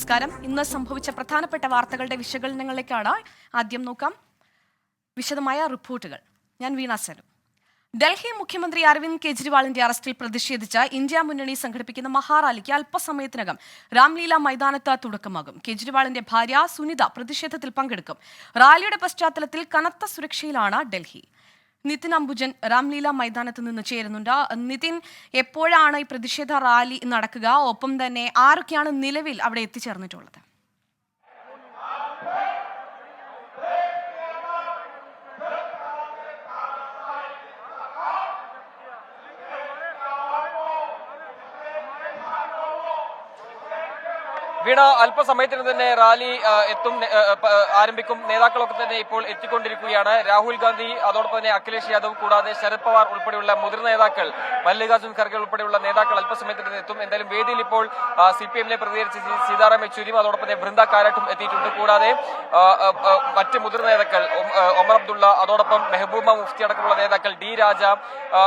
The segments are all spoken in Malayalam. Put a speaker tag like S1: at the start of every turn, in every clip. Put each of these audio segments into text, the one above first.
S1: നമസ്കാരം. ഇന്ന് സംഭവിച്ച പ്രധാനപ്പെട്ട വാർത്തകളുടെ വിശകലനങ്ങളിലേക്കാണ് ആദ്യം നോക്കാം. വിശദമായ റിപ്പോർട്ടുകൾ. ഞാൻ വീണ സനു. ഡൽഹി മുഖ്യമന്ത്രി അരവിന്ദ് കെജ്രിവാളിന്റെ അറസ്റ്റിൽ പ്രതിഷേധിച്ച് ഇന്ത്യ മുന്നണി സംഘടിപ്പിക്കുന്ന മഹാറാലിക്ക് അല്പസമയത്തിനകം രാംലീല മൈതാനത്ത് തുടക്കമാകും. കെജ്രിവാളിന്റെ ഭാര്യ സുനിത പ്രതിഷേധത്തിൽ പങ്കെടുക്കും. റാലിയുടെ പശ്ചാത്തലത്തിൽ കനത്ത സുരക്ഷയിലാണ് ഡൽഹി. നിതിൻ അംബുജൻ രാംലീല മൈതാനത്ത് നിന്ന് ചേരുന്നുണ്ട്. നിതിൻ, എപ്പോഴാണ് ഈ പ്രതിഷേധ റാലി നടക്കുക? ഒപ്പം തന്നെ ആരൊക്കെയാണ് നിലവിൽ അവിടെ എത്തിച്ചേർന്നിട്ടുള്ളത്?
S2: വീണ, അല്പസമയത്തിന് തന്നെ റാലി ആരംഭിക്കും. നേതാക്കളൊക്കെ തന്നെ ഇപ്പോൾ എത്തിക്കൊണ്ടിരിക്കുകയാണ്. രാഹുൽ ഗാന്ധി, അതോടൊപ്പം തന്നെ അഖിലേഷ് യാദവ്, കൂടാതെ ശരത് പവാർ ഉൾപ്പെടെയുള്ള മുതിർന്ന നേതാക്കൾ, മല്ലികാർജുൻ ഖർഗെ ഉൾപ്പെടെയുള്ള നേതാക്കൾ അല്പസമയത്തിന് എത്തും. എന്തായാലും വേദിയിൽ ഇപ്പോൾ CPM-നെ പ്രതികരിച്ച് സീതാറാം യെച്ചൂരിയും അതോടൊപ്പം തന്നെ ബൃന്ദ കാരാട്ടും എത്തിയിട്ടുണ്ട്. കൂടാതെ മറ്റ് മുതിർന്ന നേതാക്കൾ ഒമർ അബ്ദുള്ള, അതോടൊപ്പം മെഹബൂബ മുഫ്തി അടക്കമുള്ള നേതാക്കൾ, D രാജ,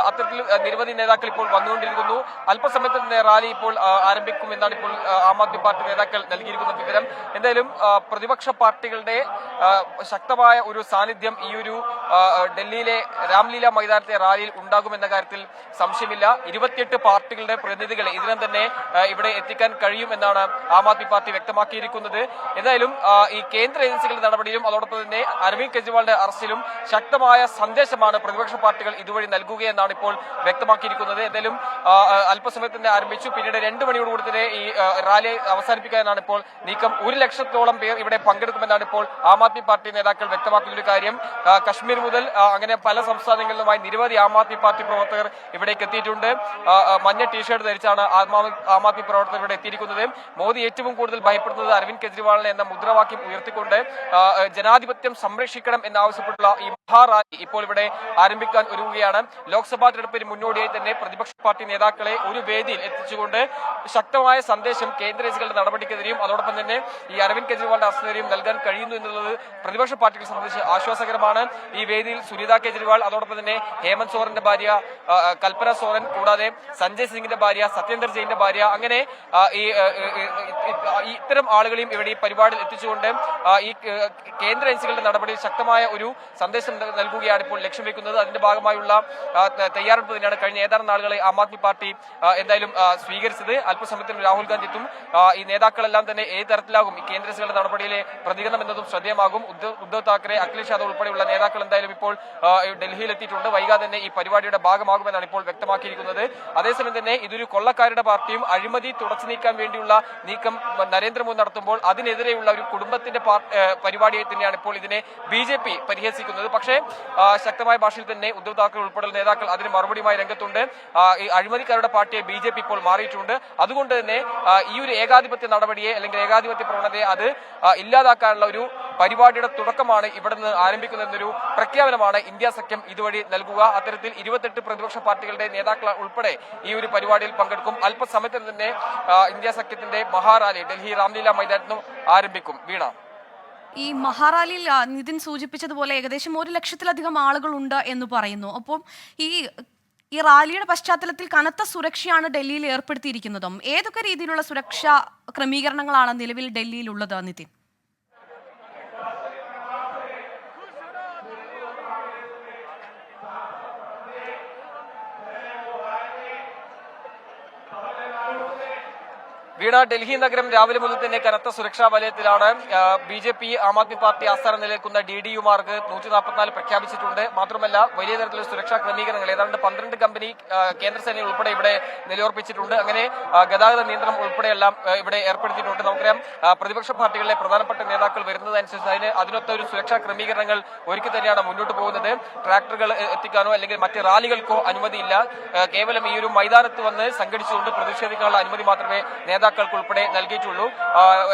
S2: അത്തരത്തിൽ നിരവധി നേതാക്കൾ ഇപ്പോൾ വന്നുകൊണ്ടിരിക്കുന്നു. അല്പസമയത്ത് തന്നെ റാലി ഇപ്പോൾ ആരംഭിക്കുമെന്നാണ് ഇപ്പോൾ ആം ആദ്മി പാർട്ടി നേതാക്കൾ നൽകിയിരിക്കുന്ന വിവരം. എന്തായാലും പ്രതിപക്ഷ പാർട്ടികളുടെ ശക്തമായ ഒരു സാന്നിധ്യം ഈ ഒരു ഡൽഹിയിലെ രാംലീല മൈതാനത്തെ റാലിയിൽ ഉണ്ടാകുമെന്ന കാര്യത്തിൽ സംശയമില്ല. 28 പാർട്ടികളുടെ പ്രതിനിധികളെ ഇതിനും തന്നെ ഇവിടെ എത്തിക്കാൻ കഴിയുമെന്നാണ് ആം ആദ്മി പാർട്ടി വ്യക്തമാക്കിയിരിക്കുന്നത്. എന്തായാലും ഈ കേന്ദ്ര ഏജൻസികളുടെ നടപടിയിലും അതോടൊപ്പം തന്നെ അരവിന്ദ് കെജ്രിവാളിന്റെ അറസ്റ്റിലും ശക്തമായ സന്ദേശമാണ് പ്രതിപക്ഷ പാർട്ടികൾ ഇതുവഴി നൽകുകയെന്നാണ് ഇപ്പോൾ വ്യക്തമാക്കിയിരിക്കുന്നത്. എന്തായാലും അല്പസമയത്ത് തന്നെ ആരംഭിച്ചു. പിന്നീട് 2 മണിയോടുകൂടി തന്നെ ഈ റാലി അവസാനിപ്പിക്കാനാണ് ഇപ്പോൾ നീക്കം. 1 ലക്ഷത്തോളം പേർ ഇവിടെ പങ്കെടുക്കുമെന്നാണ് ഇപ്പോൾ ആം ആദ്മി പാർട്ടി നേതാക്കൾ വ്യക്തമാക്കുന്ന ഒരു കാര്യം. കശ്മീർ മുതൽ അങ്ങനെ പല സംസ്ഥാനങ്ങളിലുമായി നിരവധി ആം ആദ്മി പാർട്ടി പ്രവർത്തകർ ഇവിടേക്ക് എത്തിയിട്ടുണ്ട്. മഞ്ഞ ടീഷർട്ട് ധരിച്ചാണ് ആം ആദ്മി പ്രവർത്തകർ ഇവിടെ എത്തിയിരിക്കുന്നത്. മോദി ഏറ്റവും കൂടുതൽ ഭയപ്പെടുന്നത് അരവിന്ദ് കെജ്രിവാളിനെ എന്ന മുദ്രാവാക്യം ഉയർത്തിക്കൊണ്ട് ജനാധിപത്യം സംരക്ഷിക്കണം എന്നാവശ്യപ്പെട്ടുള്ള ഈ മഹാറാലി ഇപ്പോൾ ഇവിടെ ആരംഭിക്കാൻ ഒരുങ്ങുകയാണ്. ലോക്സഭാ തെരഞ്ഞെടുപ്പിന് മുന്നോടിയായി തന്നെ പ്രതിപക്ഷ പാർട്ടി നേതാക്കളെ ഒരു വേദിയിൽ എത്തിച്ചുകൊണ്ട് ശക്തമായ സന്ദേശം കേന്ദ്ര ഏജൻസികളുടെ നടപടിക്കെതിരെയും അതോടൊപ്പം തന്നെ ഈ അരവിന്ദ് കെജ്രിവാളിന്റെ അറസ്റ്റിനെതിരെയും നൽകാൻ കഴിയുന്നു എന്നുള്ളത് പ്രതിപക്ഷ പാർട്ടികളെ സംബന്ധിച്ച് ആശ്വാസകരമാണ്. ഈ വേദിയിൽ സുനിത കെജ്രിവാൾ, അതോടൊപ്പം തന്നെ ഹേമന്ത് സോറന്റെ ഭാര്യ കൽപ്പന സോറൻ, കൂടാതെ സഞ്ജയ് സിംഗിന്റെ ഭാര്യ സത്യേന്ദർ ജെയിന്റെ ഭാര്യ, അങ്ങനെ ഇത്തരം ആളുകളെയും ഇവിടെ ഈ പരിപാടിയിൽ എത്തിച്ചുകൊണ്ട് ഈ കേന്ദ്ര ഏജൻസികളുടെ നടപടിയിൽ ശക്തമായ ഒരു സന്ദേശം നൽകുകയാണ് ഇപ്പോൾ ലക്ഷ്യം വെക്കുന്നത്. അതിന്റെ ഭാഗമായുള്ള തയ്യാറെടുപ്പ് തന്നെയാണ് കഴിഞ്ഞ ഏതാനും നാളുകളെ ആം ആദ്മി പാർട്ടി എന്തായാലും സ്വീകരിച്ചത്. അല്പസമയത്തിന് രാഹുൽ ഗാന്ധി എത്തും. ഈ നേതാക്കളെല്ലാം തന്നെ ഏത് തരത്തിലാകും ഈ കേന്ദ്ര ഏജൻസികളുടെ നടപടിയിലെ പ്രതികരണം എന്നതും ശ്രദ്ധേയമാകും. ഉദ്ധവ് താക്കറെ, അഖിലേഷ് യാദവ് ഉൾപ്പെടെയുള്ള നേതാക്കൾ എന്തായാലും ഇപ്പോൾ ഡൽഹിയിൽ എത്തിയിട്ടുണ്ട്. വൈകാതെ തന്നെ ഈ പരിപാടിയുടെ ഭാഗമാകുമെന്നാണ് ഇപ്പോൾ വ്യക്തമാക്കിയിരിക്കുന്നത്. അതേസമയം തന്നെ ഇതൊരു കൊള്ളക്കാരുടെ പാർട്ടിയും അഴിമതി തുടച്ചു നീക്കാൻ വേണ്ടിയുള്ള നീക്കം നരേന്ദ്രമോദി നടത്തുമ്പോൾ അതിനെതിരെയുള്ള ഒരു കുടുംബത്തിന്റെ പരിപാടിയായി തന്നെയാണ് ഇപ്പോൾ ഇതിനെ BJP പരിഹസിക്കുന്നത്. പക്ഷേ ശക്തമായ ഭാഷയിൽ തന്നെ ഉദ്ധവ് താക്കറെ ഉൾപ്പെടെയുള്ള നേതാക്കൾ അതിന് മറുപടിയുമായി രംഗത്തുണ്ട്. ഈ അഴിമതിക്കാരുടെ പാർട്ടിയെ BJP ഇപ്പോൾ മാറിയിട്ടുണ്ട്. അതുകൊണ്ട് തന്നെ ഈ ഒരു ഏകാധിപത്യ നടപടിയെ അല്ലെങ്കിൽ ഏകാധിപത്യ പ്രവണതയെ അത് ഇല്ലാതാക്കാനുള്ള ഒരു പരിപാടിയുടെ തുടക്കമാണ് ഇവിടെ നിന്ന് ആരംഭിക്കുന്നതെന്നൊരു പ്രഖ്യാപനമാണ് ഇന്ത്യ സഖ്യം ഇതുവഴി നൽകുക. അത്തരത്തിൽ 28 പ്രതിപക്ഷ പാർട്ടികളുടെ നേതാക്കൾ ഉൾപ്പെടെ ഈ ഒരു പരിപാടിയിൽ പങ്കെടുക്കും. അല്പസമയത്തിന് തന്നെ ഇന്ത്യ സഖ്യത്തിന്റെ മഹാറാലി ഡൽഹി രാംലീല മൈതാനത്തും ആരംഭിക്കും. വീണ,
S1: ഈ മഹാറാലിയിൽ നിതിൻ സൂചിപ്പിച്ചതുപോലെ ഏകദേശം 1 ലക്ഷത്തിലധികം ആളുകളുണ്ട് എന്ന് പറയുന്നു. അപ്പം ഈ റാലിയുടെ പശ്ചാത്തലത്തിൽ കനത്ത സുരക്ഷയാണ് ഡൽഹിയിൽ ഏർപ്പെടുത്തിയിരിക്കുന്നതും. ഏതൊക്കെ രീതിയിലുള്ള സുരക്ഷാ ക്രമീകരണങ്ങളാണ് നിലവിൽ ഡൽഹിയിലുള്ളത് നിതിൻ?
S2: വീണ, ഡൽഹി നഗരം രാവിലെ മുതൽ തന്നെ കനത്ത സുരക്ഷാ വലയത്തിലാണ്. BJP ആം ആദ്മി പാർട്ടി ആസ്ഥാനം നിലനിൽക്കുന്ന DDU-മാർക്ക് 144 പ്രഖ്യാപിച്ചിട്ടുണ്ട്. മാത്രമല്ല വലിയ തരത്തിലുള്ള സുരക്ഷാ ക്രമീകരണങ്ങൾ ഏതാണ്ട് 12 കമ്പനി കേന്ദ്രസേന ഉൾപ്പെടെ ഇവിടെ നിലയുറപ്പിച്ചിട്ടുണ്ട്. അങ്ങനെ ഗതാഗത നിയന്ത്രണം ഉൾപ്പെടെയെല്ലാം ഇവിടെ ഏർപ്പെടുത്തിയിട്ടുണ്ട്. നമുക്കറിയാം പ്രതിപക്ഷ പാർട്ടികളിലെ പ്രധാനപ്പെട്ട നേതാക്കൾ വരുന്നതനുസരിച്ച് അതിനൊത്ത ഒരു സുരക്ഷാ ക്രമീകരണങ്ങൾ ഒരുക്കി തന്നെയാണ് മുന്നോട്ട് പോകുന്നത്. ട്രാക്ടറുകൾ എത്തിക്കാനോ അല്ലെങ്കിൽ മറ്റ് റാലികൾക്കോ അനുമതിയില്ല. കേവലം ഈ ഒരു മൈതാനത്ത് വന്ന് സംഘടിച്ചുകൊണ്ട് പ്രതിഷേധിക്കാനുള്ള അനുമതി മാത്രമേ നേതാക്കൾക്ക് ഉൾപ്പെടെ നൽകിയിട്ടുള്ളൂ.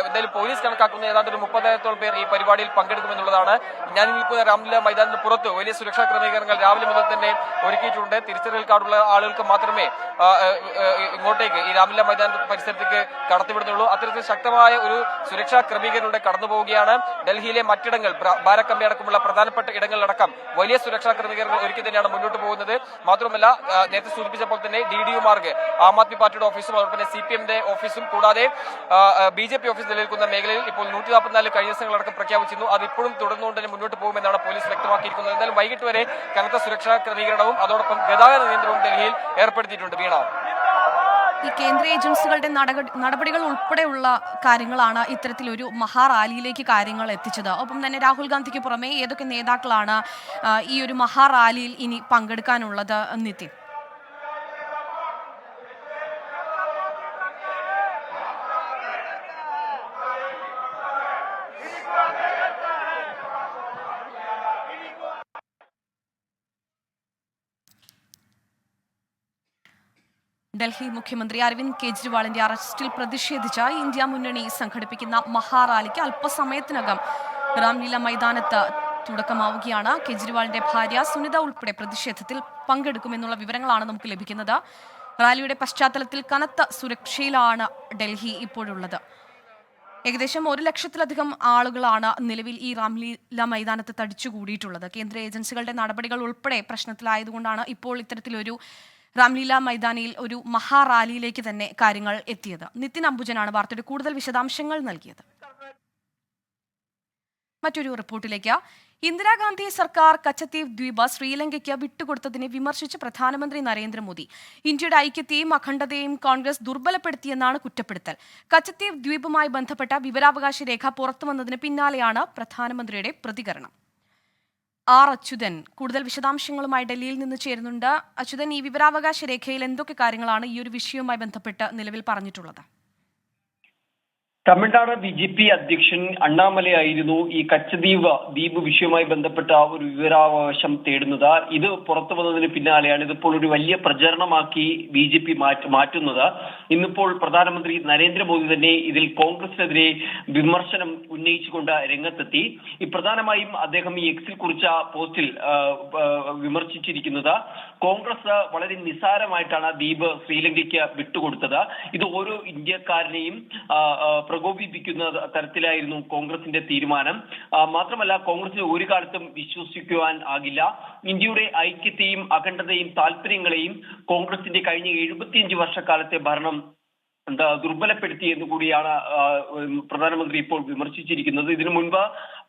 S2: എന്തായാലും പോലീസ് കണക്കാക്കുന്ന ഏതാണ്ട് ഒരു 30,000-ഓളം പേർ ഈ പരിപാടിയിൽ പങ്കെടുക്കുമെന്നുള്ളതാണ്. ഞാൻ നിൽക്കുന്ന രാംലീല മൈതാനത്തിന് പുറത്ത് വലിയ സുരക്ഷാ ക്രമീകരണങ്ങൾ രാവിലെ മുതൽ തന്നെ ഒരുക്കിയിട്ടുണ്ട്. തിരിച്ചറിയൽ കാർഡുള്ള ആളുകൾക്ക് മാത്രമേ ഇങ്ങോട്ടേക്ക് ഈ രാംലീല മൈതാന പരിസരത്തേക്ക് കടത്തിവിടുന്നുള്ളൂ. അത്തരത്തിൽ ശക്തമായ ഒരു സുരക്ഷാ ക്രമീകരണങ്ങളുടെ കടന്നു പോവുകയാണ്. ഡൽഹിയിലെ മറ്റിടങ്ങൾ, ബാരക്കമ്പി അടക്കമുള്ള പ്രധാനപ്പെട്ട ഇടങ്ങളിലടക്കം വലിയ സുരക്ഷാ ക്രമീകരണങ്ങൾ ഒരുക്കി തന്നെയാണ് മുന്നോട്ട് പോകുന്നത്. മാത്രമല്ല നേരത്തെ സൂചിപ്പിച്ചപ്പോൾ തന്നെ DDU-മാർക്ക് ആം ആദ്മി പാർട്ടിയുടെ ഓഫീസും അതോടൊപ്പം CPM-ന്റെ ഓഫീസും കൂടാതെ BJP ഓഫീസ് നിലനിൽക്കുന്ന മേഖലയിൽ ഇപ്പോൾ 144 കഴിഞ്ഞ ദിവസങ്ങളടക്കം പ്രഖ്യാപിച്ചിരുന്നു. അത് ഇപ്പോഴും തുടർന്നുകൊണ്ട് തന്നെ മുന്നോട്ട് പോകുമെന്നാണ് പോലീസ് വ്യക്തമാക്കിയിരിക്കുന്നത്. എന്തായാലും വൈകിട്ട് വരെ കനത്ത സുരക്ഷാ ക്രമീകരണവും അതോടൊപ്പം ഗതാഗത നിയന്ത്രണവും ഡൽഹിയിൽ ഏർപ്പെടുത്തിയിട്ടുണ്ട്. വീണ,
S1: ഈ കേന്ദ്ര ഏജൻസികളുടെ നടപടികൾ ഉൾപ്പെടെയുള്ള കാര്യങ്ങളാണ് ഇത്തരത്തിലൊരു മഹാറാലിയിലേക്ക് കാര്യങ്ങൾ എത്തിച്ചത്. ഒപ്പം തന്നെ രാഹുൽ ഗാന്ധിക്ക് പുറമെ ഏതൊക്കെ നേതാക്കളാണ് ഈ ഒരു മഹാറാലിയിൽ ഇനി പങ്കെടുക്കാനുള്ളത്? നിതിൻ, ഡൽഹി മുഖ്യമന്ത്രി അരവിന്ദ് കെജ്രിവാളിന്റെ അറസ്റ്റിൽ പ്രതിഷേധിച്ച് ഇന്ത്യ മുന്നണി സംഘടിപ്പിക്കുന്ന മഹാറാലിക്ക് അല്പസമയത്തിനകം രാംലീല മൈതാനത്ത് തുടക്കമാവുകയാണ്. കെജ്രിവാളിന്റെ ഭാര്യ സുനിത ഉൾപ്പെടെ പ്രതിഷേധത്തിൽ പങ്കെടുക്കുമെന്നുള്ള വിവരങ്ങളാണ് നമുക്ക് ലഭിക്കുന്നത്. റാലിയുടെ പശ്ചാത്തലത്തിൽ കനത്ത സുരക്ഷയിലാണ് ഡൽഹി ഇപ്പോഴുള്ളത്. ഏകദേശം 1 ലക്ഷത്തിലധികം ആളുകളാണ് നിലവിൽ ഈ രാംലീല മൈതാനത്ത് തടിച്ചുകൂടിയിട്ടുള്ളത്. കേന്ദ്ര ഏജൻസികളുടെ നടപടികൾ ഉൾപ്പെടെ പ്രശ്നത്തിലായതുകൊണ്ടാണ് ഇപ്പോൾ ഇത്തരത്തിലൊരു രാംലീല മൈതാനിയിൽ ഒരു മഹാറാലിയിലേക്ക് തന്നെ കാര്യങ്ങൾ എത്തിയത്. നിതിൻ അംബുജനാണ് വാർത്തയുടെ കൂടുതൽ വിശദാംശങ്ങൾ നൽകിയത്. മറ്റൊരു റിപ്പോർട്ടിലേക്ക്. ഇന്ദിരാഗാന്ധി സർക്കാർ കച്ചത്തീവ് ദ്വീപ് ശ്രീലങ്കയ്ക്ക് വിട്ടുകൊടുത്തതിനെ വിമർശിച്ച് പ്രധാനമന്ത്രി നരേന്ദ്രമോദി. ഇന്ത്യയുടെ ഐക്യത്തെയും അഖണ്ഡതയെയും കോൺഗ്രസ് ദുർബലപ്പെടുത്തിയെന്നാണ് കുറ്റപ്പെടുത്തൽ. കച്ചത്തീവ് ദ്വീപുമായി ബന്ധപ്പെട്ട വിവരാവകാശ രേഖ പുറത്തുവന്നതിന് പിന്നാലെയാണ് പ്രധാനമന്ത്രിയുടെ പ്രതികരണം. അച്യുതൻ കൂടുതൽ വിശദാംശങ്ങളുമായി ഡൽഹിയിൽ നിന്ന് ചേരുന്നുണ്ട്. അച്യുതൻ, ഈ വിവരാവകാശ രേഖയിൽ എന്തൊക്കെ കാര്യങ്ങളാണ് ഈ ഒരു വിഷയവുമായി ബന്ധപ്പെട്ട് നിലവിൽ പറഞ്ഞിട്ടുള്ളത്?
S3: തമിഴ്നാട് BJP അധ്യക്ഷൻ അണ്ണാമലയായിരുന്നു ഈ ദ്വീപ് വിഷയവുമായി ബന്ധപ്പെട്ട ഒരു വിവരാവകാശം തേടുന്നത്. ഇത് പുറത്തു വന്നതിന് പിന്നാലെയാണ് ഇതിപ്പോൾ ഒരു വലിയ പ്രചരണമാക്കി BJP മാറ്റുന്നത്. ഇന്നിപ്പോൾ പ്രധാനമന്ത്രി നരേന്ദ്രമോദി തന്നെ ഇതിൽ കോൺഗ്രസിനെതിരെ വിമർശനം ഉന്നയിച്ചുകൊണ്ട് രംഗത്തെത്തി. ഈ പ്രധാനമായും അദ്ദേഹം ഈ എക്സിൽ കുറിച്ച പോസ്റ്റിൽ വിമർശിച്ചിരിക്കുന്നത് കോൺഗ്രസ് വളരെ നിസ്സാരമായിട്ടാണ് ദ്വീപ് ശ്രീലങ്കയ്ക്ക് വിട്ടുകൊടുത്തത്. ഇത് ഓരോ ഇന്ത്യക്കാരനെയും പ്രകോപിപ്പിക്കുന്ന തരത്തിലായിരുന്നു കോൺഗ്രസിന്റെ തീരുമാനം. മാത്രമല്ല, കോൺഗ്രസിന് ഒരു കാലത്തും വിശ്വസിക്കുവാൻ ആകില്ല. ഇന്ത്യയുടെ ഐക്യത്തെയും അഖണ്ഡതയും താല്പര്യങ്ങളെയും കോൺഗ്രസിന്റെ കഴിഞ്ഞ 75 വർഷക്കാലത്തെ ഭരണം ദുർബലപ്പെടുത്തി എന്ന് കൂടിയാണ് പ്രധാനമന്ത്രി ഇപ്പോൾ വിമർശിച്ചിരിക്കുന്നത്. ഇതിനു മുൻപ്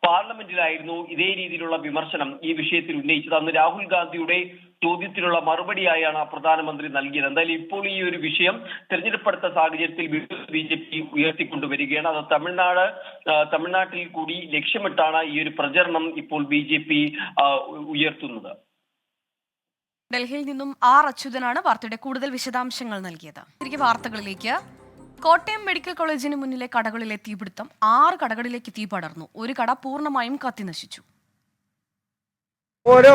S3: പാർലമെന്റിലായിരുന്നു ഇതേ രീതിയിലുള്ള വിമർശനം ഈ വിഷയത്തിൽ ഉന്നയിച്ചത്. അന്ന് രാഹുൽ ഗാന്ധിയുടെ ചോദ്യത്തിനുള്ള മറുപടിയായാണ് പ്രധാനമന്ത്രി നൽകിയത്. എന്തായാലും ഇപ്പോൾ ഈ ഒരു വിഷയം തെരഞ്ഞെടുപ്പെടുത്ത സാഹചര്യത്തിൽ BJP ഉയർത്തിക്കൊണ്ടുവരികയാണ്. അത് തമിഴ്നാട്ടിൽ കൂടി ലക്ഷ്യമിട്ടാണ് ഈ ഒരു പ്രചരണം ഇപ്പോൾ BJP ഉയർത്തുന്നത്.
S1: ഡൽഹിയിൽ നിന്നും അച്യുതനാണ് വാർത്തയുടെ കൂടുതൽ വിശദാംശങ്ങൾ നൽകിയത്. തിരികെ വാർത്തകളിലേക്ക്. കോട്ടയം മെഡിക്കൽ കോളേജിന് മുന്നിലെ കടകളിലെ തീപിടുത്തം. 6 കടകളിലേക്ക് തീ പടർന്നു. ഒരു കട പൂർണ്ണമായും കത്തിനശിച്ചു.
S4: ഓരോ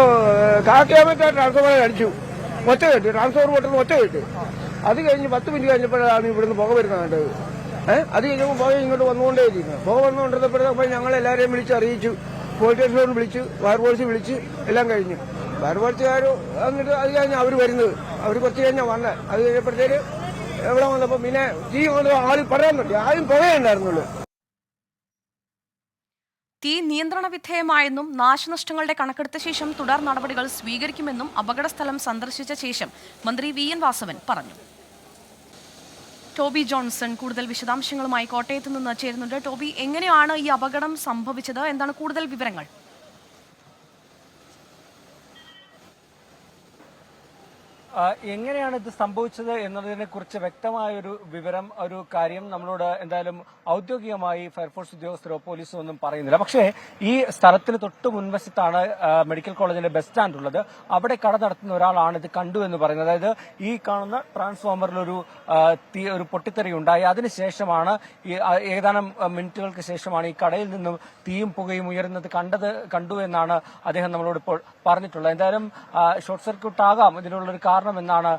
S4: കാക്കയാമത്തെ ട്രാൻസ്ഫോമർ അടിച്ചു, ഒറ്റ കെട്ട് ട്രാൻസ്ഫോമർ പൊട്ടുന്ന ഒറ്റ കെട്ട്. അത് കഴിഞ്ഞ് 10 മിനിറ്റ് കഴിഞ്ഞപ്പോഴാണ് ഇവിടുന്ന് പുക വരുന്നത് കണ്ടത്. അത് കഴിഞ്ഞപ്പോൾ പുക ഇങ്ങോട്ട് വന്നുകൊണ്ടേയിരിക്കുന്നു. പുക വന്നുകൊണ്ടിരുന്നപ്പോഴത്തേപ്പോൾ ഞങ്ങൾ എല്ലാവരെയും വിളിച്ചറിയിച്ചു. പോലീസ് സ്റ്റേഷനോട് വിളിച്ചു, ഫയർഫോഴ്സ് വിളിച്ച് എല്ലാം കഴിഞ്ഞു. ഫയർഫോഴ്സുകാർ എന്നിട്ട് അത് കഴിഞ്ഞാൽ അവർ വരുന്നത്. അവർ കുറച്ച് കഴിഞ്ഞാൽ വന്നത്. അത് കഴിഞ്ഞപ്പോഴത്തേക്ക് എവിടെ വന്നപ്പോൾ പിന്നെ തീ ആദ്യം പറയാൻ പറ്റി, ആദ്യം പുകയുണ്ടായിരുന്നുള്ളൂ.
S1: തീ നിയന്ത്രണ വിധേയമായെന്നും നാശനഷ്ടങ്ങളുടെ കണക്കെടുത്ത ശേഷം തുടർ നടപടികൾ സ്വീകരിക്കുമെന്നും അപകടസ്ഥലം സന്ദർശിച്ച ശേഷം മന്ത്രി VN വാസവൻ പറഞ്ഞു. ടോബി ജോൺസൺ കൂടുതൽ വിശദാംശങ്ങളുമായി കോട്ടയത്ത് നിന്ന് ചേരുന്നുണ്ട്. ടോബി, എങ്ങനെയാണ് ഈ അപകടം സംഭവിച്ചത്? എന്താണ് കൂടുതൽ വിവരങ്ങൾ?
S5: എങ്ങനെയാണ് ഇത് സംഭവിച്ചത് എന്നതിനെ കുറിച്ച് വ്യക്തമായൊരു വിവരം, ഒരു കാര്യം നമ്മളോട് എന്തായാലും ഔദ്യോഗികമായി ഫയർഫോഴ്സ് ഉദ്യോഗസ്ഥരോ പോലീസോ ഒന്നും പറയുന്നില്ല. പക്ഷേ ഈ സ്ഥലത്തിന് തൊട്ട് മുൻവശത്താണ് മെഡിക്കൽ കോളേജിന്റെ ബസ് സ്റ്റാൻഡ് ഉള്ളത്. അവിടെ കട നടത്തുന്ന ഒരാളാണ് ഇത് കണ്ടു എന്ന് പറയുന്നത്. അതായത് ഈ കാണുന്ന ട്രാൻസ്ഫോമറിൽ ഒരു പൊട്ടിത്തെറി ഉണ്ടായി. അതിനുശേഷമാണ് ഏതാനും മിനിറ്റുകൾക്ക് ശേഷമാണ് ഈ കടയിൽ നിന്നും തീയും പുകയും ഉയരുന്നത് കണ്ടു എന്നാണ് അദ്ദേഹം നമ്മളോട് ഇപ്പോൾ പറഞ്ഞിട്ടുള്ളത്. എന്തായാലും ഷോർട്ട് സർക്യൂട്ട് ആകാം ഇതിനുള്ളൊരു എന്നാണ്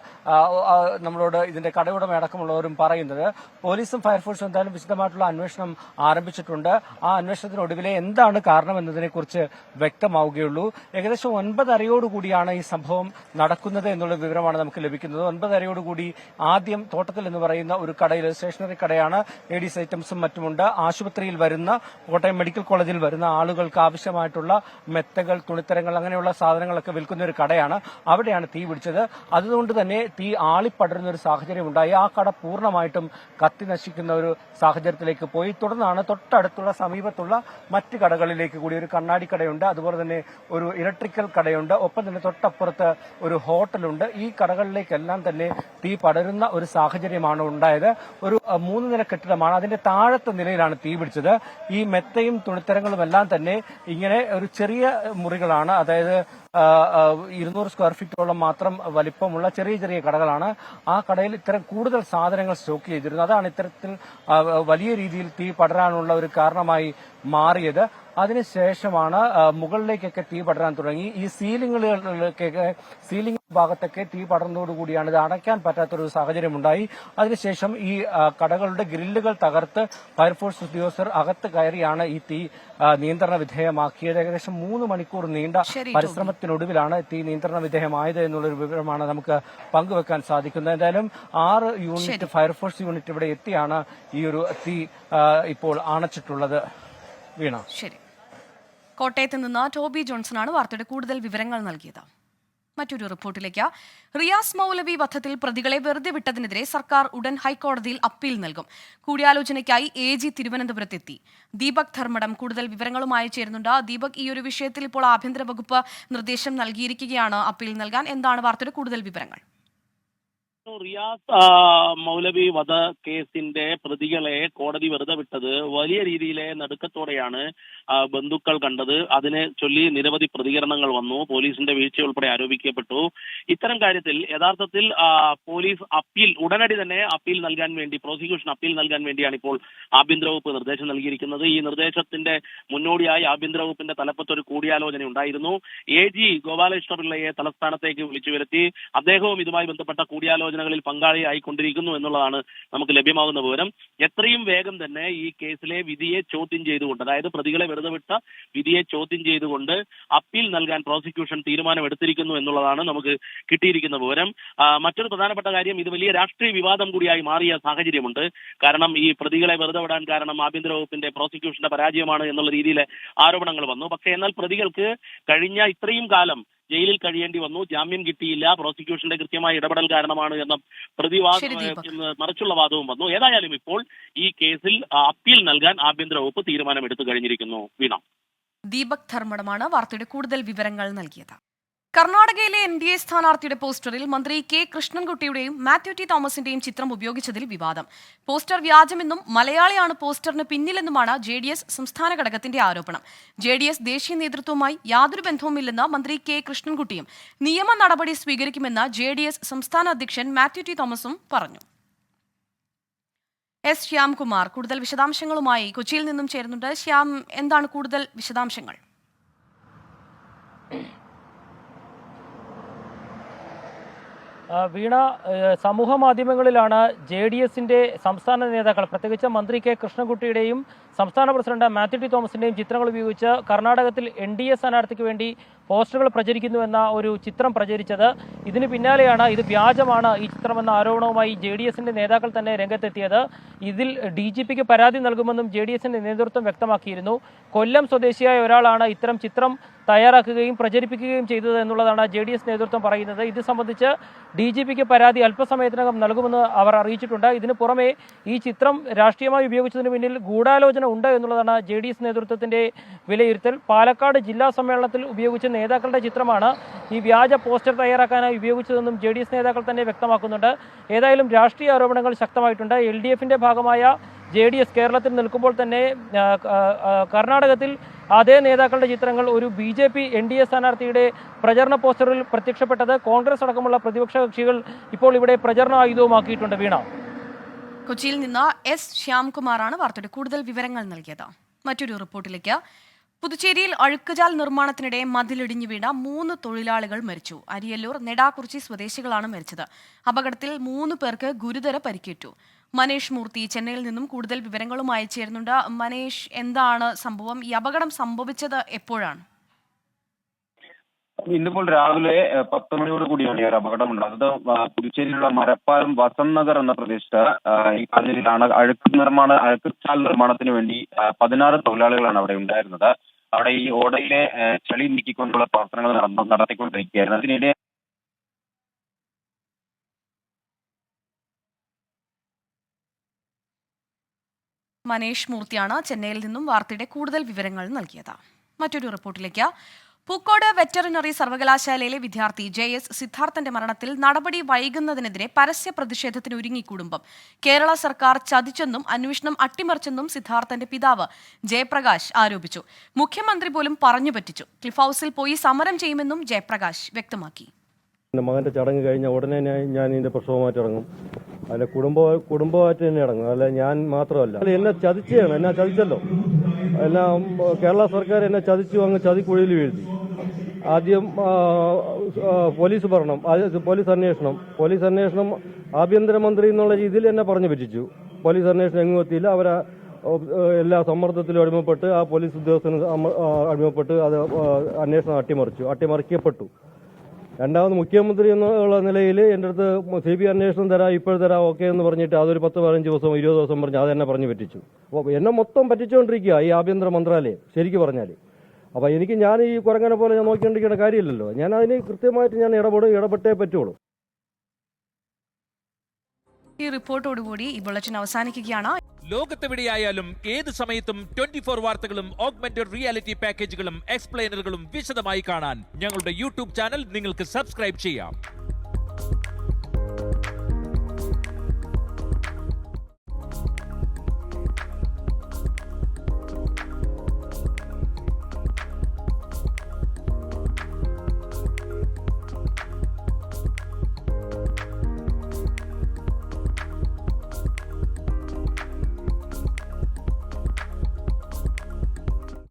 S5: നമ്മളോട് ഇതിന്റെ കടയുടമ അടക്കമുള്ളവരും പറയുന്നത്. പോലീസും ഫയർഫോഴ്സും എന്തായാലും വിശദമായിട്ടുള്ള അന്വേഷണം ആരംഭിച്ചിട്ടുണ്ട്. ആ അന്വേഷണത്തിനൊടുവിലെ എന്താണ് കാരണം എന്നതിനെ കുറിച്ച് വ്യക്തമാവുകയുള്ളൂ. ഏകദേശം 9:30യോടുകൂടിയാണ് ഈ സംഭവം നടക്കുന്നത് എന്നുള്ള വിവരമാണ് നമുക്ക് ലഭിക്കുന്നത്. 9:30യോടുകൂടി ആദ്യം തോട്ടത്തിൽ എന്ന് പറയുന്ന ഒരു കടയിൽ, സ്റ്റേഷനറി കടയാണ്, ലേഡീസ് ഐറ്റംസും മറ്റുമുണ്ട്. ആശുപത്രിയിൽ വരുന്ന, കോട്ടയം മെഡിക്കൽ കോളേജിൽ വരുന്ന ആളുകൾക്ക് ആവശ്യമായിട്ടുള്ള മെത്തകൾ, തുണിത്തരങ്ങൾ, അങ്ങനെയുള്ള സാധനങ്ങളൊക്കെ വിൽക്കുന്ന ഒരു കടയാണ്. അവിടെയാണ് തീ പിടിച്ചത്. അതുകൊണ്ട് തന്നെ തീ ആളിപ്പടരുന്ന ഒരു സാഹചര്യം ഉണ്ടായി. ആ കട പൂർണ്ണമായിട്ടും കത്തി നശിക്കുന്ന ഒരു സാഹചര്യത്തിലേക്ക് പോയി. തുടർന്നാണ് തൊട്ടടുത്തുള്ള സമീപത്തുള്ള മറ്റ് കടകളിലേക്ക് കൂടി, ഒരു കണ്ണാടി കടയുണ്ട്, അതുപോലെ തന്നെ ഒരു ഇലക്ട്രിക്കൽ കടയുണ്ട്, ഒപ്പം തന്നെ തൊട്ടപ്പുറത്ത് ഒരു ഹോട്ടലുണ്ട്. ഈ കടകളിലേക്കെല്ലാം തന്നെ തീ പടരുന്ന ഒരു സാഹചര്യമാണ് ഉണ്ടായത്. ഒരു 3 നില കെട്ടിടമാണ്, അതിന്റെ താഴത്തെ നിലയിലാണ് തീ പിടിച്ചത്. ഈ മെത്തയും തുണിത്തരങ്ങളും എല്ലാം തന്നെ ഇങ്ങനെ ഒരു ചെറിയ മുറികളാണ്, അതായത് 200 സ്ക്വയർ ഫീറ്റോളം മാത്രം വലിപ്പമുള്ള ചെറിയ ചെറിയ കടകളാണ്. ആ കടയിൽ ഇത്തരം കൂടുതൽ സാധനങ്ങൾ സ്റ്റോക്ക് ചെയ്തിരുന്നു. അതാണ് ഇത്തരത്തിൽ വലിയ രീതിയിൽ തീ പടരാനുള്ള ഒരു കാരണമായി മാറിയത്. അതിനുശേഷമാണ് മുകളിലേക്കൊക്കെ തീ പടരാൻ തുടങ്ങി. ഈ സീലിംഗ് ഭാഗത്തൊക്കെ തീ പടർന്നതോടുകൂടിയാണ് ഇത് അടയ്ക്കാൻ പറ്റാത്തൊരു സാഹചര്യം ഉണ്ടായി. അതിനുശേഷം ഈ കടകളുടെ ഗ്രില്ലുകൾ തകർത്ത് ഫയർഫോഴ്സ് ഉദ്യോഗസ്ഥർ അകത്ത് കയറിയാണ് ഈ തീ നിയന്ത്രണ വിധേയമാക്കിയത്. ഏകദേശം 3 മണിക്കൂർ നീണ്ട പരിശ്രമത്തിനൊടുവിലാണ് തീ നിയന്ത്രണ വിധേയമായത് എന്നുള്ളൊരു വിവരമാണ് നമുക്ക് പങ്കുവെക്കാൻ സാധിക്കുന്നത്. എന്തായാലും 6 യൂണിറ്റ് ഫയർഫോഴ്സ് യൂണിറ്റ് ഇവിടെ എത്തിയാണ് ഈ ഒരു തീ ഇപ്പോൾ അണച്ചിട്ടുള്ളത്. വീണ,
S1: ശരി. കോട്ടയത്ത് നിന്ന് ടോബി ജോൺസണാണ് വാർത്തയുടെ കൂടുതൽ വിവരങ്ങൾ നൽകിയത്. മറ്റൊരു റിപ്പോർട്ടിലേക്ക്. റിയാസ് മൗലവി വധത്തിൽ പ്രതികളെ വെറുതെ വിട്ടതിനെതിരെ സർക്കാർ ഉടൻ ഹൈക്കോടതിയിൽ അപ്പീൽ നൽകും. കൂടിയാലോചനയ്ക്കായി AG തിരുവനന്തപുരത്തെത്തി. ദീപക് ധർമ്മടം കൂടുതൽ വിവരങ്ങളുമായി ചേരുന്നുണ്ട്. ദീപക്, ഈ ഒരു വിഷയത്തിൽ ഇപ്പോൾ ആഭ്യന്തര വകുപ്പ് നിർദ്ദേശം നൽകിയിരിക്കുകയാണ് അപ്പീൽ നൽകാൻ. എന്താണ് വാർത്തയുടെ കൂടുതൽ വിവരങ്ങൾ?
S6: റിയാസ് മൗലവി വധ കേസിന്റെ പ്രതികളെ കോടതി വെറുതെ വിട്ടത് വലിയ രീതിയിലെ നടുക്കത്തോടെയാണ് ബന്ധുക്കൾ കണ്ടത്. അതിനെ ചൊല്ലി നിരവധി പ്രതികരണങ്ങൾ വന്നു. പോലീസിന്റെ വീഴ്ച ഉൾപ്പെടെ ആരോപിക്കപ്പെട്ടു. ഇത്തരം കാര്യത്തിൽ യഥാർത്ഥത്തിൽ പോലീസ് ഉടനടി തന്നെ അപ്പീൽ നൽകാൻ വേണ്ടി, പ്രോസിക്യൂഷൻ അപ്പീൽ നൽകാൻ വേണ്ടിയാണ് ഇപ്പോൾ ആഭ്യന്തര വകുപ്പ് നിർദ്ദേശം നൽകിയിരിക്കുന്നത്. ഈ നിർദ്ദേശത്തിന്റെ മുന്നോടിയായി ആഭ്യന്തര വകുപ്പിന്റെ തലപ്പത്ത് ഒരു കൂടിയാലോചന ഉണ്ടായിരുന്നു. AG ഗോപാലകൃഷ്ണപിള്ളയെ തലസ്ഥാനത്തേക്ക് വിളിച്ചു വരുത്തി അദ്ദേഹവും ഇതുമായി ബന്ധപ്പെട്ട കൂടിയാലോചനകളിൽ പങ്കാളിയായിക്കൊണ്ടിരിക്കുന്നു എന്നുള്ളതാണ് നമുക്ക് ലഭ്യമാകുന്ന വിവരം. എത്രയും വേഗം തന്നെ ഈ കേസിലെ വിധിയെ ചോദ്യം ചെയ്തുകൊണ്ട്, അതായത് പ്രതികളെ വെറുതെ വിട്ട വിധിയെ ചോദ്യം ചെയ്തുകൊണ്ട് അപ്പീൽ നൽകാൻ പ്രോസിക്യൂഷൻ തീരുമാനമെടുത്തിരിക്കുന്നു എന്നുള്ളതാണ് നമുക്ക് കിട്ടിയിരിക്കുന്ന വിവരം. മറ്റൊരു പ്രധാനപ്പെട്ട കാര്യം, ഇത് വലിയ രാഷ്ട്രീയ വിവാദം കൂടിയായി മാറിയ സാഹചര്യമുണ്ട്. കാരണം ഈ പ്രതികളെ വെറുതെ വിടാൻ കാരണം ആഭ്യന്തര വകുപ്പിന്റെ പ്രോസിക്യൂഷന്റെ പരാജയമാണ് എന്നുള്ള രീതിയിലെ ആരോപണങ്ങൾ വന്നു. പക്ഷേ എന്നാൽ പ്രതികൾക്ക് കഴിഞ്ഞ ഇത്രയും കാലം ജയിലിൽ കഴിയേണ്ടി വന്നു, ജാമ്യം കിട്ടിയില്ല, പ്രോസിക്യൂഷന്റെ കൃത്യമായ ഇടപെടൽ കാരണമാണ് എന്ന മറിച്ചുള്ള വാദവും വന്നു. ഏതായാലും ഇപ്പോൾ ഈ കേസിൽ അപ്പീൽ നൽകാൻ ആഭ്യന്തര വകുപ്പ് തീരുമാനമെടുത്തു കഴിഞ്ഞിരിക്കുന്നു. വീണ,
S1: ദീപക് ധർമ്മടമാണ് വാർത്തയുടെ കൂടുതൽ വിവരങ്ങൾ നൽകിയത്. കർണാടകയിലെ NDA സ്ഥാനാർത്ഥിയുടെ പോസ്റ്ററിൽ മന്ത്രി K കൃഷ്ണൻകുട്ടിയുടെയും മാത്യു T തോമസിന്റെയും ചിത്രം ഉപയോഗിച്ചതിൽ വിവാദം. പോസ്റ്റർ വ്യാജമെന്നും മലയാളിയാണ് പോസ്റ്ററിന് പിന്നിലെന്നുമാണ് JDS സംസ്ഥാന ഘടകത്തിന്റെ ആരോപണം. JDS ദേശീയ നേതൃത്വവുമായി യാതൊരു ബന്ധവുമില്ലെന്ന് മന്ത്രി K കൃഷ്ണൻകുട്ടിയും നിയമ നടപടി സ്വീകരിക്കുമെന്ന് JDS സംസ്ഥാന അധ്യക്ഷൻ മാത്യു T തോമസും പറഞ്ഞു. S ശ്യാംകുമാർ കൂടുതൽ വിശദാംശങ്ങളുമായി കൊച്ചിയിൽ നിന്നും ചേരുന്നുണ്ട്. ശ്യാം, എന്താണ് കൂടുതൽ വിശദാംശങ്ങൾ?
S7: വീണ, സമൂഹ മാധ്യമങ്ങളിലാണ് JDSന്റെ സംസ്ഥാന നേതാക്കൾ, പ്രത്യേകിച്ച് മന്ത്രി K കൃഷ്ണൻകുട്ടിയുടെയും സംസ്ഥാന പ്രസിഡന്റ് മാത്യു T തോമസിന്റെയും ചിത്രങ്ങൾ ഉപയോഗിച്ച് കർണാടകത്തിൽ NDA സ്ഥാനാർത്ഥിക്ക് വേണ്ടി പോസ്റ്ററുകൾ പ്രചരിക്കുന്നുവെന്ന ഒരു ചിത്രം പ്രചരിച്ചത്. ഇതിന് പിന്നാലെയാണ് ഇത് വ്യാജമാണ് ഈ ചിത്രമെന്ന ആരോപണവുമായി JDSന്റെ നേതാക്കൾ തന്നെ രംഗത്തെത്തിയത്. ഇതിൽ DGPക്ക് പരാതി നൽകുമെന്നും JDSന്റെ നേതൃത്വം വ്യക്തമാക്കിയിരുന്നു. കൊല്ലം സ്വദേശിയായ ഒരാളാണ് ഇത്തരം ചിത്രം തയ്യാറാക്കുകയും പ്രചരിപ്പിക്കുകയും ചെയ്തത് എന്നുള്ളതാണ് JDS നേതൃത്വം പറയുന്നത്. ഇത് സംബന്ധിച്ച് DGPക്ക് പരാതി അല്പസമയത്തിനകം നൽകുമെന്ന് അവർ അറിയിച്ചിട്ടുണ്ട്. ഇതിനു പുറമെ ഈ ചിത്രം രാഷ്ട്രീയമായി ഉപയോഗിച്ചതിന് പിന്നിൽ ഗൂഢാലോചന ഉണ്ട് എന്നുള്ളതാണ് JDS നേതൃത്വത്തിന്റെ വിലയിരുത്തൽ. പാലക്കാട് ജില്ലാ സമ്മേളനത്തിൽ ഉപയോഗിച്ച നേതാക്കളുടെ ചിത്രമാണ് ഈ വ്യാജ പോസ്റ്റർ തയ്യാറാക്കാനായി ഉപയോഗിച്ചതെന്നും JDS നേതാക്കൾ തന്നെ വ്യക്തമാക്കുന്നുണ്ട്. ഏതായാലും രാഷ്ട്രീയ ആരോപണങ്ങൾ ശക്തമായിട്ടുണ്ട്. LDFന്റെ ഭാഗമായ JDS കേരളത്തിൽ നിൽക്കുമ്പോൾ തന്നെ കർണാടകത്തിൽ അതേ നേതാക്കളുടെ ചിത്രങ്ങൾ ഒരു BJP NDA സ്ഥാനാർത്ഥിയുടെ പ്രചരണ പോസ്റ്ററിൽ പ്രത്യക്ഷപ്പെട്ടത് കോൺഗ്രസ് അടക്കമുള്ള പ്രതിപക്ഷ കക്ഷികൾ ഇപ്പോൾ ഇവിടെ പ്രചരണ ആയുധവുമാക്കിയിട്ടുണ്ട്. വീണ,
S1: കൊച്ചിയിൽ നിന്ന് S ശ്യാംകുമാറാണ് വാർത്തയുടെ കൂടുതൽ വിവരങ്ങൾ നൽകിയത്. മറ്റൊരു റിപ്പോർട്ടിലേക്ക്. പുതുച്ചേരിയിൽ അഴുക്കുചാൽ നിർമ്മാണത്തിനിടെ മതിലിടിഞ്ഞു വീണ 3 തൊഴിലാളികൾ മരിച്ചു. അരിയല്ലൂർ നെടാക്കുറിച്ചി സ്വദേശികളാണ് മരിച്ചത്. അപകടത്തിൽ 3 പേർക്ക് ഗുരുതര പരിക്കേറ്റു. മനേഷ് മൂർത്തി ചെന്നൈയിൽ നിന്നും കൂടുതൽ വിവരങ്ങളുമായി ചേരുന്നുണ്ട്. മനേഷ്, എന്താണ് സംഭവം? ഈ അപകടം സംഭവിച്ചത് എപ്പോഴാണ്?
S8: ഇന്നിപ്പോൾ രാവിലെ 10 മണിയോട് കൂടിയാണ് ഈ ഒരു അപകടം ഉണ്ടായത്. പുതുച്ചേരിയിലുള്ള മരപ്പാലം വസന്ത് നഗർ എന്ന പ്രദേശത്ത് ഈ പദ്ധതിയിലാണ് അഴുക്കുചാൽ നിർമ്മാണത്തിന് വേണ്ടി 16 തൊഴിലാളികളാണ് അവിടെ ഉണ്ടായിരുന്നത്. അവിടെ ഈ ഓടയിലെ ചെളി നീക്കിക്കൊണ്ടുള്ള പ്രവർത്തനങ്ങൾ നടത്തിക്കൊണ്ടിരിക്കുകയായിരുന്നു. അതിനിടെ
S1: മനേഷ് മൂർത്തിയാണ് ചെന്നൈയിൽ നിന്നും വാർത്തയുടെ കൂടുതൽ വിവരങ്ങൾ നൽകിയത്. മറ്റൊരു റിപ്പോർട്ടിലേക്ക്. പൂക്കോട് വെറ്ററിനറി സർവകലാശാലയിലെ വിദ്യാർത്ഥി JS സിദ്ധാർത്ഥന്റെ മരണത്തിൽ നടപടി വൈകുന്നതിനെതിരെ പരസ്യ പ്രതിഷേധത്തിന് ഒരുങ്ങി കുടുംബം. കേരള സർക്കാർ ചതിച്ചെന്നും അന്വേഷണം അട്ടിമറിച്ചെന്നും സിദ്ധാർത്ഥന്റെ പിതാവ് ജയപ്രകാശ് ആരോപിച്ചു. മുഖ്യമന്ത്രി പോലും പറഞ്ഞു പറ്റിച്ചു. ക്ലിഫ് ഹൗസിൽ പോയി സമരം ചെയ്യുമെന്നും ജയപ്രകാശ് വ്യക്തമാക്കി.
S9: മകന്റെ ചടങ്ങ് കഴിഞ്ഞ ഉടനെ ഞാൻ ഇതിന്റെ പ്രസവമായിട്ട് ഇറങ്ങും. അല്ല കുടുംബമായിട്ട് തന്നെ ഇറങ്ങും. അല്ല ഞാൻ മാത്രമല്ല. എന്നെ ചതിച്ചാണ്, എന്നെ ചതിച്ചല്ലോ. എല്ലാം കേരള സർക്കാർ എന്നെ ചതിച്ചു, അങ്ങ് ചതിക്കുഴിയിൽ വീഴ്ത്തി. ആദ്യം പോലീസ് ഭരണം, പോലീസ് അന്വേഷണം ആഭ്യന്തരമന്ത്രി എന്നുള്ള രീതിയിൽ എന്നെ പറഞ്ഞു പറ്റിച്ചു. പോലീസ് അന്വേഷണം എങ്ങും എത്തിയില്ല. അവരെ എല്ലാ സമ്മർദ്ദത്തിലും അടിമപ്പെട്ട് ആ പോലീസ് ഉദ്യോഗസ്ഥന് അടിമപ്പെട്ട് അത് അന്വേഷണം അട്ടിമറിക്കപ്പെട്ടു. രണ്ടാമത് മുഖ്യമന്ത്രി എന്നുള്ള നിലയിൽ എൻ്റെ അടുത്ത് CBI അന്വേഷണം തരാം, ഇപ്പോൾ തരാം, ഓക്കെ എന്ന് പറഞ്ഞിട്ട് അതൊരു 10-15 ദിവസം 20 ദിവസം പറഞ്ഞ് അത് എന്നെ പറഞ്ഞു പറ്റിച്ചു. അപ്പോൾ എന്നെ മൊത്തം പറ്റിച്ചുകൊണ്ടിരിക്കുക ഈ ആഭ്യന്തര മന്ത്രാലയം ശരിക്കും പറഞ്ഞാൽ. അപ്പോൾ ഞാൻ ഈ കുരങ്ങനെ പോലെ ഞാൻ നോക്കിക്കൊണ്ടിരിക്കേണ്ട കാര്യമില്ലല്ലോ. ഞാൻ അതിന് കൃത്യമായിട്ട് ഞാൻ ഇടപെട്ടേ പറ്റുള്ളൂ.
S1: ഈ റിപ്പോർട്ടോടുകൂടി ഈ ബുള്ളറ്റിൻ അവസാനിക്കുകയാണ്.
S10: ലോകത്തെവിടെയായാലും ഏത് സമയത്തും 24 വാർത്തകളും ഓഗ്മെന്റഡ് റിയാലിറ്റി പാക്കേജുകളും എക്സ്പ്ലെയിനറുകളും വിശദമായി കാണാൻ ഞങ്ങളുടെ YouTube ചാനൽ നിങ്ങൾക്ക് സബ്സ്ക്രൈബ് ചെയ്യാം.